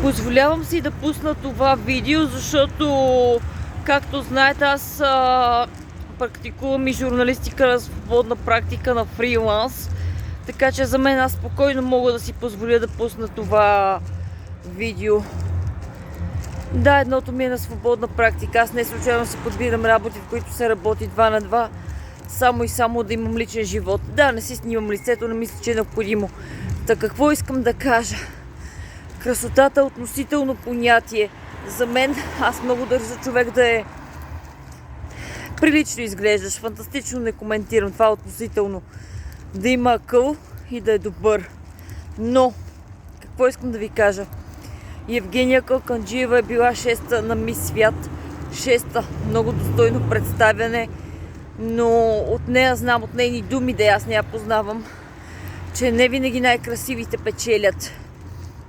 Позволявам си да пусна това видео, защото, както знаете, аз практикувам и журналистика на свободна практика на фриланс. Така че за мен аз спокойно мога да си позволя да пусна това видео. Да, едното ми е на свободна практика. Аз не случайно си подбирам работи, в които се работи 2 на 2, само и само да имам личен живот. Да, не си снимам лицето, не мисля, че е необходимо. Та какво искам да кажа? Красотата е относително понятие. За мен, аз много държа човек да е прилично изглеждаш. Фантастично не коментирам. Това е относително. Да има акъл и да е добър. Но, какво искам да ви кажа? Евгения Калканджиева е била 6-та на Мис Свят. 6-та. Много достойно представяне. Но от нея знам, от нейни думи, да аз не я познавам, че не винаги най-красивите печелят.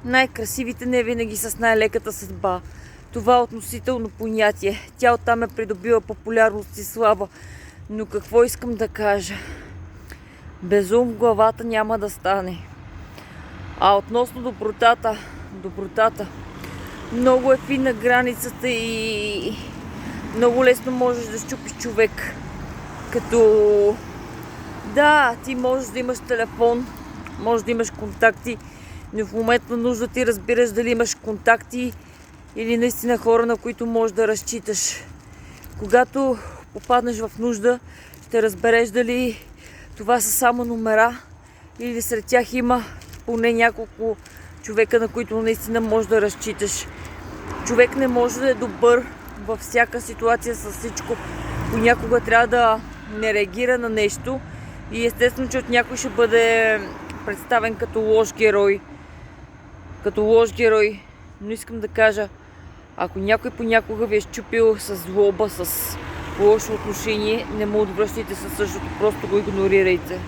Най-красивите не винаги с най-леката съдба. Това е относително понятие. Тя оттам е придобила популярност и слава. Но какво искам да кажа? Без ум в главата няма да стане. А относно добротата, много е фина границата и много лесно можеш да щупиш човек. Като да, ти можеш да имаш телефон, можеш да имаш контакти, но в момент на нужда ти разбираш дали имаш контакти или наистина хора, на които можеш да разчиташ. Когато попаднеш в нужда, ще разбереш дали това са само номера или сред тях има поне няколко човека, на които наистина можеш да разчиташ. Човек не може да е добър във всяка ситуация с всичко. Понякога трябва да не реагира на нещо и естествено, че от някой ще бъде представен като лош герой. Но искам да кажа, ако някой понякога ви е счупил с злоба, с лошо отношение, не му отвръщайте със същото, просто го игнорирайте.